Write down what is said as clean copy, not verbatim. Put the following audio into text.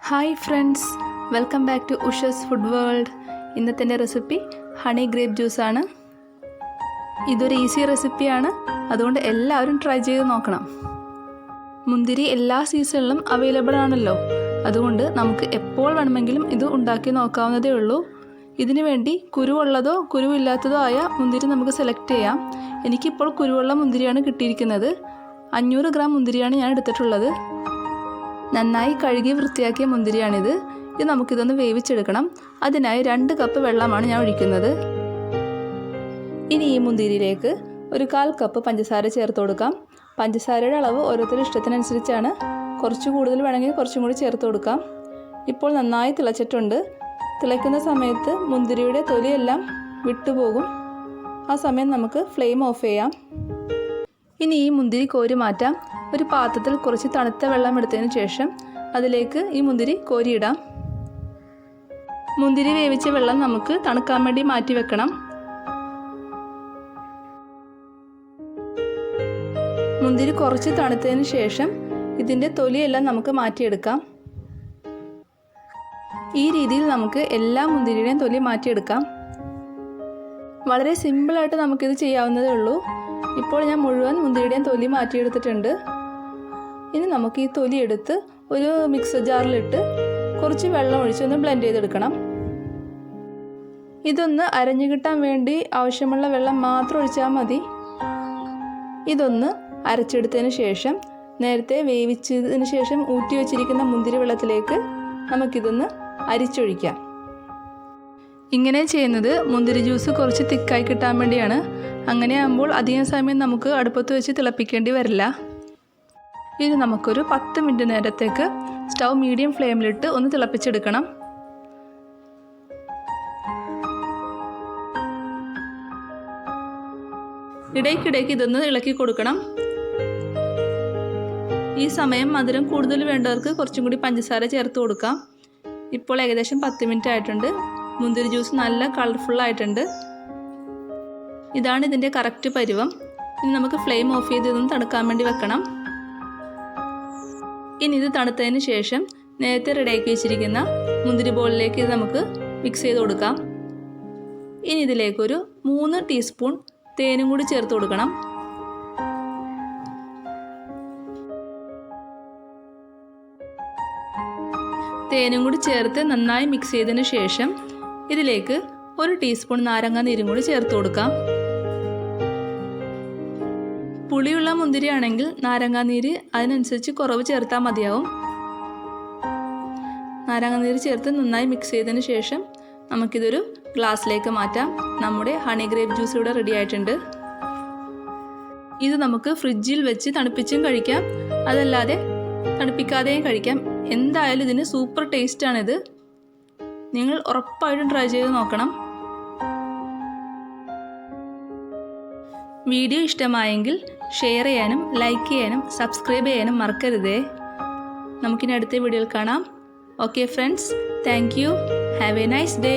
Hi friends, welcome back to Ushas food world. ഇന്നത്തെ recipe honey grape ജ്യൂസാണ്. ഇതൊരു easy റെസിപ്പിയാണ്, അതുകൊണ്ട് എല്ലാവരും ട്രൈ ചെയ്ത് നോക്കണം. മുന്തിരി എല്ലാ സീസണിലും അവൈലബിൾ ആണല്ലോ, അതുകൊണ്ട് നമുക്ക് എപ്പോൾ വേണമെങ്കിലും ഇത് ഉണ്ടാക്കി നോക്കാവുന്നതേ ഉള്ളൂ. ഇതിനു വേണ്ടി കുരുവുള്ളതോ കുരുവില്ലാത്തതോ ആയ മുന്തിരി നമുക്ക് സെലക്ട് ചെയ്യാം. എനിക്കിപ്പോൾ കുരുവുള്ള മുന്തിരിയാണ് കിട്ടിയിരിക്കുന്നത്. 500 ഗ്രാം മുന്തിരിയാണ് ഞാൻ എടുത്തിട്ടുള്ളത്. നന്നായി കഴുകി വൃത്തിയാക്കിയ മുന്തിരിയാണിത്. ഇത് നമുക്കിതൊന്ന് വേവിച്ചെടുക്കണം. അതിനായി 2 കപ്പ് വെള്ളമാണ് ഞാൻ ഒഴിക്കുന്നത്. ഇനി ഈ മുന്തിരിയിലേക്ക് ഒരു 1/4 കപ്പ് പഞ്ചസാര ചേർത്ത് കൊടുക്കാം. പഞ്ചസാരയുടെ അളവ് ഓരോരുത്തരുടെ ഇഷ്ടത്തിനനുസരിച്ചാണ്. കുറച്ച് കൂടുതൽ വേണമെങ്കിൽ കുറച്ചും കൂടി ചേർത്ത് കൊടുക്കാം. ഇപ്പോൾ നന്നായി തിളച്ചിട്ടുണ്ട്. തിളയ്ക്കുന്ന സമയത്ത് മുന്തിരിയുടെ തൊലിയെല്ലാം വിട്ടുപോകും. ആ സമയം നമുക്ക് ഫ്ലെയിം ഓഫ് ചെയ്യാം. ഇനി ഈ മുന്തിരി കോരി മാറ്റാം. ഒരു പാത്രത്തിൽ കുറച്ച് തണുത്ത വെള്ളം എടുത്തതിന് ശേഷം അതിലേക്ക് ഈ മുന്തിരി കോരിയിടാം. മുന്തിരി വേവിച്ച വെള്ളം നമുക്ക് തണുക്കാൻ വേണ്ടി മാറ്റി വെക്കണം. മുന്തിരി കുറച്ച് തണുത്തതിന് ശേഷം ഇതിൻ്റെ തൊലിയെല്ലാം നമുക്ക് മാറ്റിയെടുക്കാം. ഈ രീതിയിൽ നമുക്ക് എല്ലാ മുന്തിരിയുടെയും തൊലി മാറ്റിയെടുക്കാം. വളരെ സിമ്പിളായിട്ട് നമുക്കിത് ചെയ്യാവുന്നതേ ഉള്ളൂ. ഇപ്പോൾ ഞാൻ മുഴുവൻ മുന്തിരിയുടെയും തൊലി മാറ്റിയെടുത്തിട്ടുണ്ട്. ഇനി നമുക്ക് ഈ തൊലി എടുത്ത് ഒരു മിക്സർ ജാറിലിട്ട് കുറച്ച് വെള്ളം ഒഴിച്ചൊന്ന് ബ്ലെൻഡ് ചെയ്തെടുക്കണം. ഇതൊന്ന് അരഞ്ഞു കിട്ടാൻ വേണ്ടി ആവശ്യമുള്ള വെള്ളം മാത്രം ഒഴിച്ചാൽ മതി. ഇതൊന്ന് അരച്ചെടുത്തതിന് ശേഷം നേരത്തെ വേവിച്ചതിന് ശേഷം ഊറ്റി വെച്ചിരിക്കുന്ന മുന്തിരി വെള്ളത്തിലേക്ക് നമുക്കിതൊന്ന് അരിച്ചൊഴിക്കാം. ഇങ്ങനെ ചെയ്യുന്നത് മുന്തിരി ജ്യൂസ് കുറച്ച് തിക്കായി കിട്ടാൻ വേണ്ടിയാണ്. അങ്ങനെ ആകുമ്പോൾ അധികം സമയം നമുക്ക് അടുപ്പത്ത് വെച്ച് തിളപ്പിക്കേണ്ടി വരില്ല. ഇത് നമുക്കൊരു 10 മിനിറ്റ് നേരത്തേക്ക് സ്റ്റൗ മീഡിയം ഫ്ലെയിമിലിട്ട് ഒന്ന് തിളപ്പിച്ചെടുക്കണം. ഇടയ്ക്കിടയ്ക്ക് ഇതൊന്ന് ഇളക്കി കൊടുക്കണം. ഈ സമയം മധുരം കൂടുതൽ വേണ്ടവർക്ക് കുറച്ചും കൂടി പഞ്ചസാര ചേർത്ത് കൊടുക്കാം. ഇപ്പോൾ ഏകദേശം 10 മിനിറ്റ് ആയിട്ടുണ്ട്. മുന്തിരി ജ്യൂസ് നല്ല കളർഫുള്ളായിട്ടുണ്ട്. ഇതാണ് ഇതിൻ്റെ കറക്റ്റ് പരുവം. ഇനി നമുക്ക് ഫ്ലെയിം ഓഫ് ചെയ്ത് ഇതൊന്ന് തണുക്കാൻ വേണ്ടി വെക്കണം. ഇനി ഇത് തണുത്തതിന് ശേഷം നേരത്തെ റെഡിയാക്കി വെച്ചിരിക്കുന്ന മുന്തിരി ബോളിലേക്ക് ഇത് നമുക്ക് മിക്സ് ചെയ്ത് കൊടുക്കാം. ഇനി ഇതിലേക്കൊരു 3 ടീസ്പൂൺ തേനും കൂടി ചേർത്ത് കൊടുക്കണം. തേനും കൂടി ചേർത്ത് നന്നായി മിക്സ് ചെയ്തതിന് ശേഷം ഇതിലേക്ക് 1 ടീസ്പൂൺ നാരങ്ങ നീരും കൂടി ചേർത്ത് കൊടുക്കാം. പുളിയുള്ള മുന്തിരിയാണെങ്കിൽ നാരങ്ങാനീര് അതിനനുസരിച്ച് കുറവ് ചേർത്താൽ മതിയാവും. നാരങ്ങാനീര് ചേർത്ത് നന്നായി മിക്സ് ചെയ്തതിന് ശേഷം നമുക്കിതൊരു ഗ്ലാസ്സിലേക്ക് മാറ്റാം. നമ്മുടെ ഹണി ഗ്രേപ്പ് ജ്യൂസ് ഇവിടെ റെഡി ആയിട്ടുണ്ട്. ഇത് നമുക്ക് ഫ്രിഡ്ജിൽ വെച്ച് തണുപ്പിച്ചും കഴിക്കാം, അതല്ലാതെ തണുപ്പിക്കാതെയും കഴിക്കാം. എന്തായാലും ഇതിന് സൂപ്പർ ടേസ്റ്റാണിത്. നിങ്ങൾ ഉറപ്പായിട്ടും ട്രൈ ചെയ്ത് നോക്കണം. വീഡിയോ ഇഷ്ടമായെങ്കിൽ ഷെയർ ചെയ്യാനും ലൈക്ക് ചെയ്യാനും സബ്സ്ക്രൈബ് ചെയ്യാനും മറക്കരുതേ. നമുക്കിനി അടുത്ത വീഡിയോയിൽ കാണാം. Okay friends, thank you. Have A nice day.